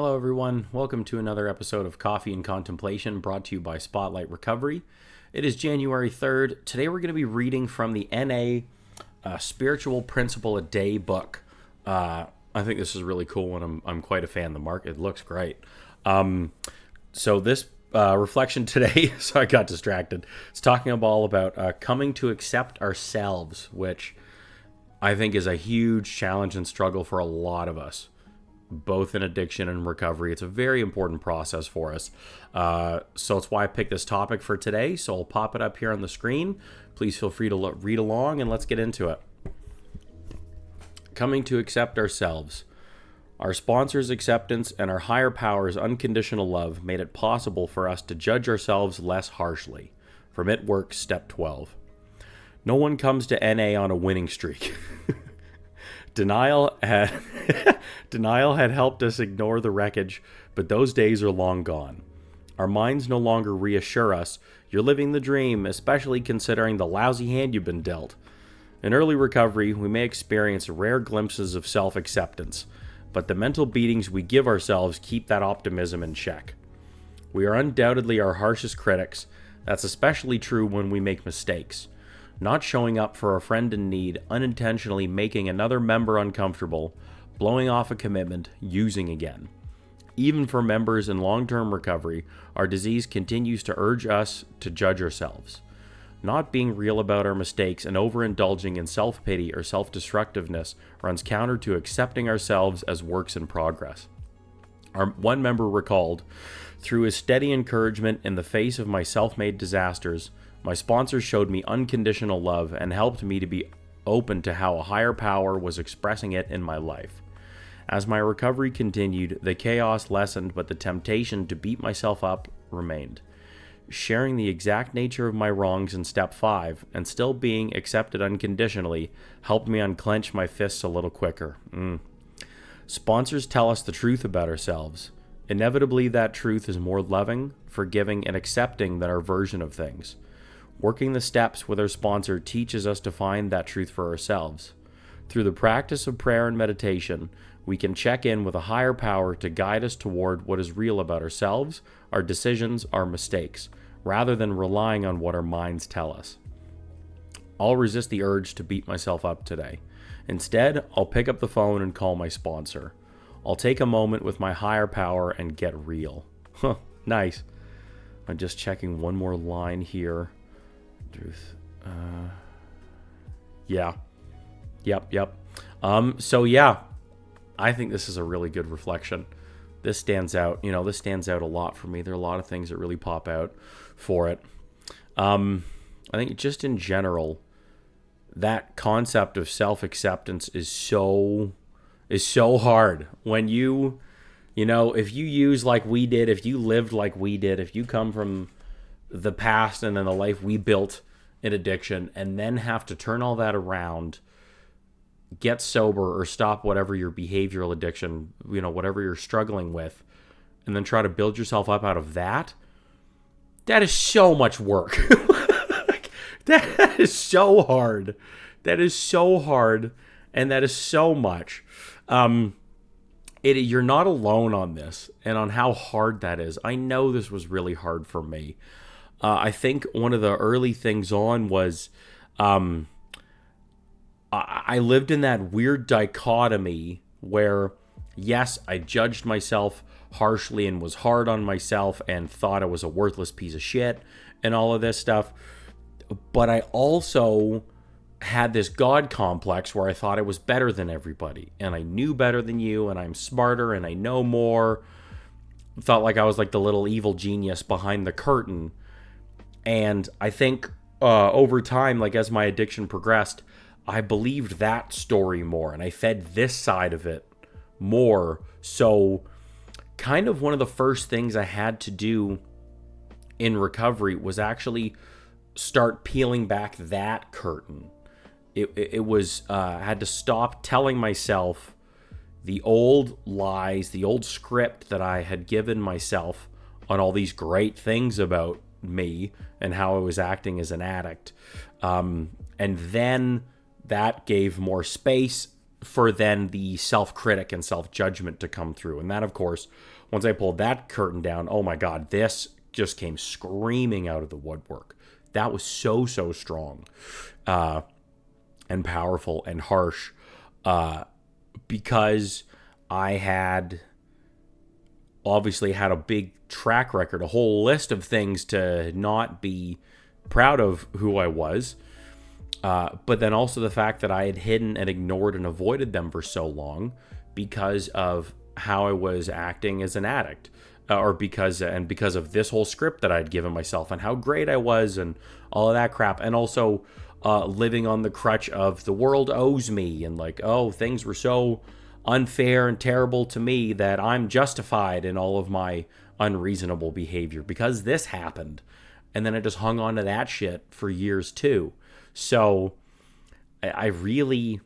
Hello, everyone. Welcome to another episode of Coffee and Contemplation brought to you by Spotlight Recovery. It is January 3rd. Today, we're going to be reading from the NA Spiritual Principle a Day book. I think this is really cool, and I'm quite a fan of the mark. It looks great. So this reflection today, so I got distracted. It's talking all about coming to accept ourselves, which I think is a huge challenge and struggle for a lot of us, both in addiction and recovery. It's a very important process for us. So it's why I picked this topic for today. So I'll pop it up here on the screen. Please feel free to read along and let's get into it. Coming to accept ourselves. Our sponsor's acceptance and our higher power's unconditional love made it possible for us to judge ourselves less harshly. From It Works, Step 12. No one comes to NA on a winning streak. Denial had helped us ignore the wreckage, but those days are long gone. Our minds no longer reassure us, you're living the dream, especially considering the lousy hand you've been dealt. In early recovery, we may experience rare glimpses of self-acceptance, but the mental beatings we give ourselves keep that optimism in check. We are undoubtedly our harshest critics. That's especially true when we make mistakes. Not showing up for a friend in need, unintentionally making another member uncomfortable, blowing off a commitment, using again. Even for members in long-term recovery, our disease continues to urge us to judge ourselves. Not being real about our mistakes and overindulging in self-pity or self-destructiveness runs counter to accepting ourselves as works in progress. Our one member recalled, through his steady encouragement in the face of my self-made disasters, my sponsors showed me unconditional love and helped me to be open to how a higher power was expressing it in my life. As my recovery continued, the chaos lessened, but the temptation to beat myself up remained. Sharing the exact nature of my wrongs in Step 5 and still being accepted unconditionally helped me unclench my fists a little quicker. Sponsors tell us the truth about ourselves. Inevitably, that truth is more loving, forgiving, and accepting than our version of things. Working the steps with our sponsor teaches us to find that truth for ourselves. Through the practice of prayer and meditation, we can check in with a higher power to guide us toward what is real about ourselves, our decisions, our mistakes, rather than relying on what our minds tell us. I'll resist the urge to beat myself up today. Instead, I'll pick up the phone and call my sponsor. I'll take a moment with my higher power and get real. Nice. I'm just checking one more line here. Truth. Yeah. Yep. So yeah, I think this is a really good reflection. This stands out. This stands out a lot for me. There are a lot of things that really pop out for it. I think just in general, that concept of self-acceptance is so hard. When if you use like we did, if you lived like we did, if you come from the past and then the life we built in addiction and then have to turn all that around, get sober or stop whatever your behavioral addiction, whatever you're struggling with, and then try to build yourself up out of that is so much work. That is so hard. That is so hard. And that is so much. You're not alone on this and on how hard that is. I know this was really hard for me. I think one of the early things on was I lived in that weird dichotomy where, yes, I judged myself harshly and was hard on myself and thought I was a worthless piece of shit and all of this stuff. But I also had this God complex where I thought I was better than everybody and I knew better than you and I'm smarter and I know more. Felt like I was like the little evil genius behind the curtain. And I think over time, like as my addiction progressed, I believed that story more and I fed this side of it more. So kind of one of the first things I had to do in recovery was actually start peeling back that curtain. It was I had to stop telling myself the old lies, the old script that I had given myself on all these great things about me and how I was acting as an addict. And then that gave more space for then the self-critic and self-judgment to come through. And that, of course, once I pulled that curtain down, oh my God, this just came screaming out of the woodwork. That was so strong and powerful and harsh because I had obviously had a big track record, a whole list of things to not be proud of who I was. But then also the fact that I had hidden and ignored and avoided them for so long because of how I was acting as an addict, or because of this whole script that I'd given myself and how great I was and all of that crap. And also living on the crutch of the world owes me, and like, oh, things were so unfair and terrible to me that I'm justified in all of my unreasonable behavior because this happened. And then I just hung on to that shit for years too. So I really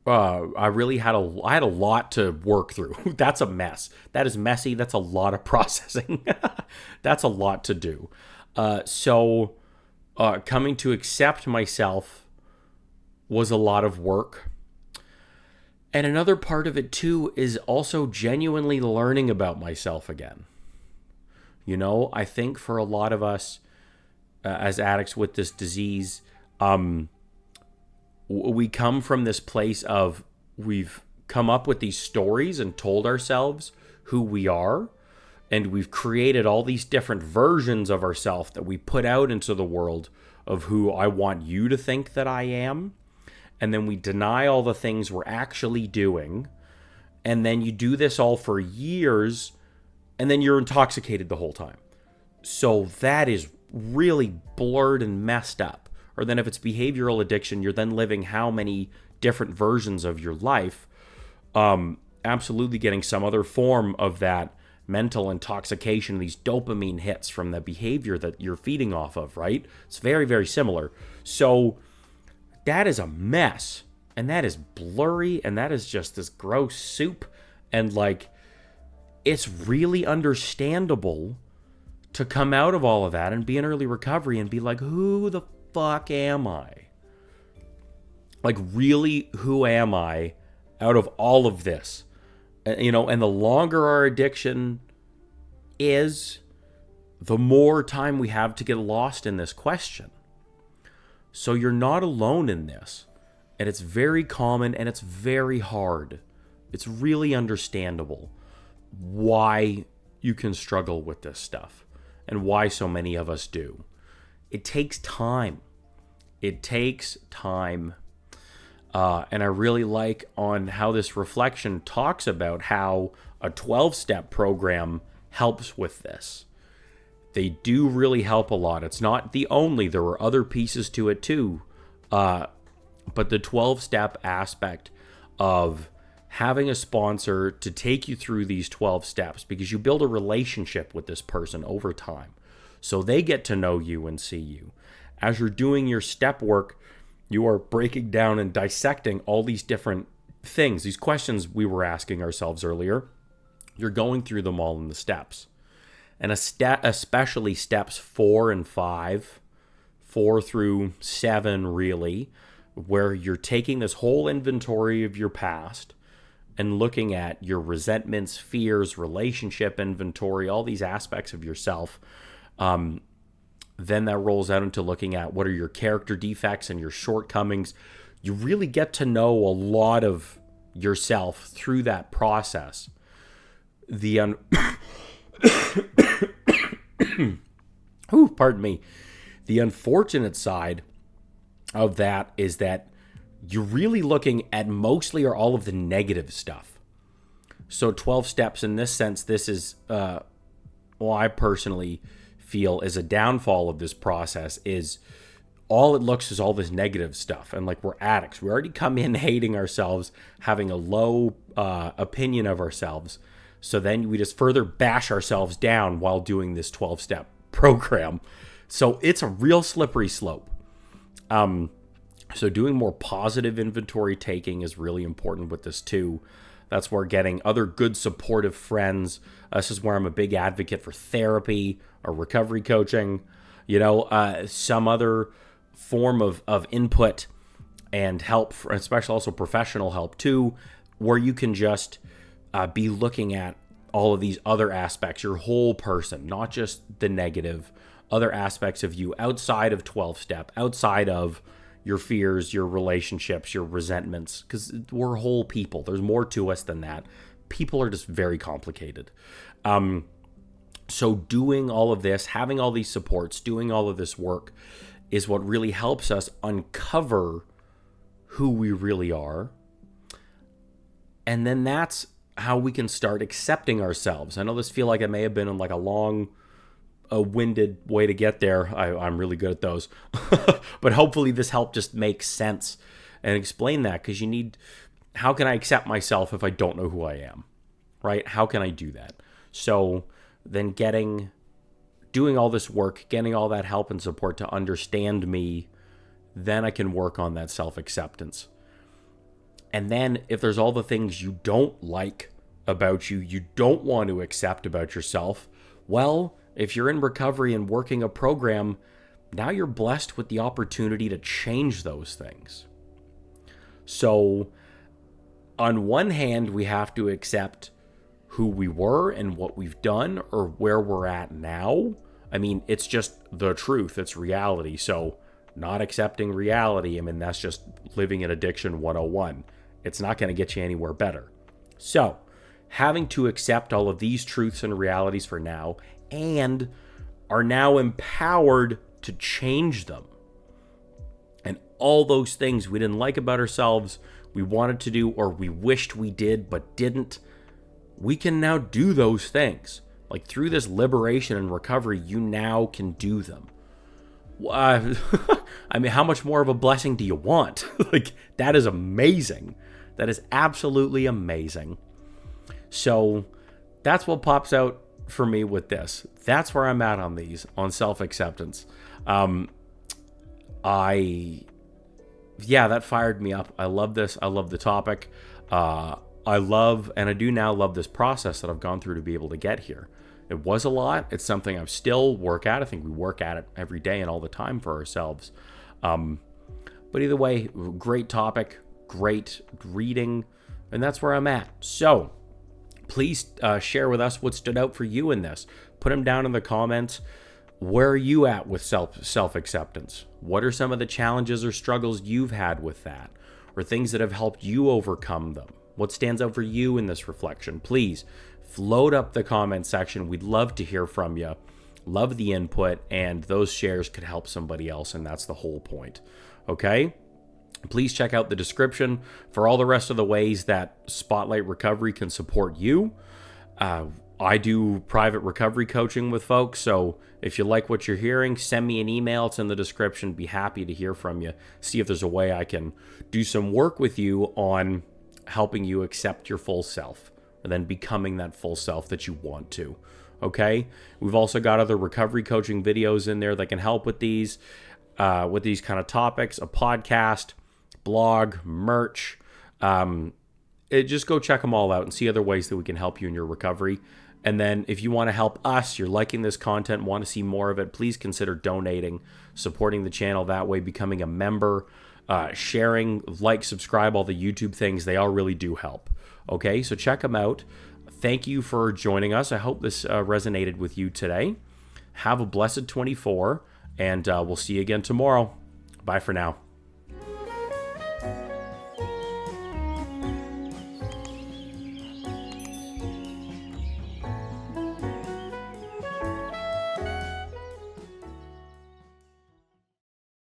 had a lot to work through. That's a mess. That is messy. That's a lot of processing. That's a lot to do. So coming to accept myself was a lot of work. And another part of it too is also genuinely learning about myself again. You know, I think for a lot of us as addicts with this disease, we come from this place of we've come up with these stories and told ourselves who we are, and we've created all these different versions of ourselves that we put out into the world of who I want you to think that I am. And then we deny all the things we're actually doing. And then you do this all for years, and then you're intoxicated the whole time. So that is really blurred and messed up. Or then if it's behavioral addiction, you're then living how many different versions of your life, absolutely getting some other form of that mental intoxication, these dopamine hits from the behavior that you're feeding off of, right? It's very, very similar. So that is a mess, and that is blurry, and that is just this gross soup. And like, it's really understandable to come out of all of that and be in early recovery and be like, who the fuck am I? Like, really, who am I out of all of this? You know, and the longer our addiction is, the more time we have to get lost in this question. So you're not alone in this. And it's very common and it's very hard. It's really understandable why you can struggle with this stuff and why so many of us do. It takes time. It takes time. And I really like on how this reflection talks about how a 12-step program helps with this. They do really help a lot. It's not the only. There were other pieces to it too. But the 12-step aspect of having a sponsor to take you through these 12 steps, because you build a relationship with this person over time. So they get to know you and see you. As you're doing your step work, you are breaking down and dissecting all these different things, these questions we were asking ourselves earlier. You're going through them all in the steps. And especially steps 4 and 5, 4 through 7 really, where you're taking this whole inventory of your past and looking at your resentments, fears, relationship inventory, all these aspects of yourself. Then that rolls out into looking at what are your character defects and your shortcomings. You really get to know a lot of yourself through that process. Pardon me. The unfortunate side of that is that you're really looking at mostly or all of the negative stuff. So 12 steps in this sense, this is, I personally feel is a downfall of this process, is all it looks is all this negative stuff. And like, we're addicts. We already come in hating ourselves, having a low opinion of ourselves. So then we just further bash ourselves down while doing this 12-step program. So it's a real slippery slope. So doing more positive inventory taking is really important with this too. That's where getting other good supportive friends. This is where I'm a big advocate for therapy or recovery coaching, some other form of input and help, especially also professional help too, where you can just be looking at all of these other aspects, your whole person, not just the negative, other aspects of you outside of 12 step, outside of your fears, your relationships, your resentments, because we're whole people. There's more to us than that. People are just very complicated. So doing all of this, having all these supports, doing all of this work is what really helps us uncover who we really are. And then that's how we can start accepting ourselves. I know this feel like it may have been like a winded way to get there. I'm really good at those. But hopefully this helped just make sense and explain that, because how can I accept myself if I don't know who I am, right? How can I do that? So then doing all this work, getting all that help and support to understand me, then I can work on that self-acceptance. And then if there's all the things you don't like about you, you don't want to accept about yourself, well, if you're in recovery and working a program, now you're blessed with the opportunity to change those things. So on one hand, we have to accept who we were and what we've done or where we're at now. I mean, it's just the truth. It's reality. So not accepting reality, I mean, that's just living in addiction 101. It's not going to get you anywhere better. So having to accept all of these truths and realities for now, and are now empowered to change them. And all those things we didn't like about ourselves, we wanted to do, or we wished we did but didn't, we can now do those things. Like through this liberation and recovery, you now can do them. I mean, how much more of a blessing do you want? Like, that is amazing. That is absolutely amazing. So that's what pops out for me with this. That's where I'm at on self-acceptance. That fired me up. I love this. I love the topic. I do now love this process that I've gone through to be able to get here. It was a lot. It's something I still work at. I think we work at it every day and all the time for ourselves. But either way, great topic, great reading, and that's where I'm at. So please share with us what stood out for you in this. Put them down in the comments. Where are you at with self-acceptance? What are some of the challenges or struggles you've had with that? Or things that have helped you overcome them? What stands out for you in this reflection? Please float up the comment section. We'd love to hear from you. Love the input, and those shares could help somebody else, and that's the whole point. Okay? Please check out the description for all the rest of the ways that Spotlight Recovery can support you. I do private recovery coaching with folks, so if you like what you're hearing, send me an email. It's in the description. Be happy to hear from you. See if there's a way I can do some work with you on helping you accept your full self, and then becoming that full self that you want to. Okay? We've also got other recovery coaching videos in there that can help with these kind of topics, a podcast, blog, merch. Just go check them all out and see other ways that we can help you in your recovery. And then if you want to help us, you're liking this content, want to see more of it, please consider donating, supporting the channel that way, becoming a member, sharing, subscribe, all the YouTube things. They all really do help. Okay, so check them out. Thank you for joining us. I hope this resonated with you today. Have a blessed 24, and we'll see you again tomorrow. Bye for now.